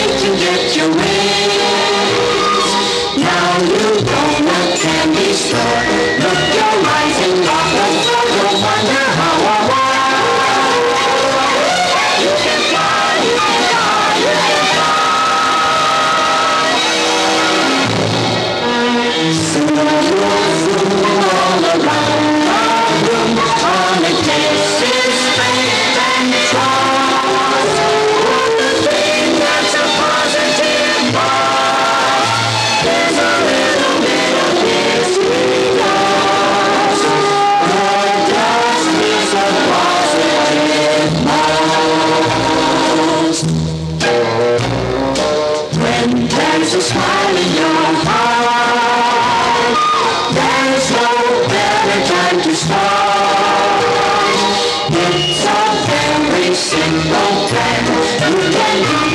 way to get your wings. Now you own a candy store. Look, you're rising off the floor. Don't wonder how or why. You can fly, you can fly, you can fly. Zoom, zoom all around the room. All it takes is faith and trust. One thing that's a positive buzz. There's a little bit of mystery dust. The dust is a positive buzz. When there's a smile in your heart, there's no better time to start. It's a very simple plan. You can do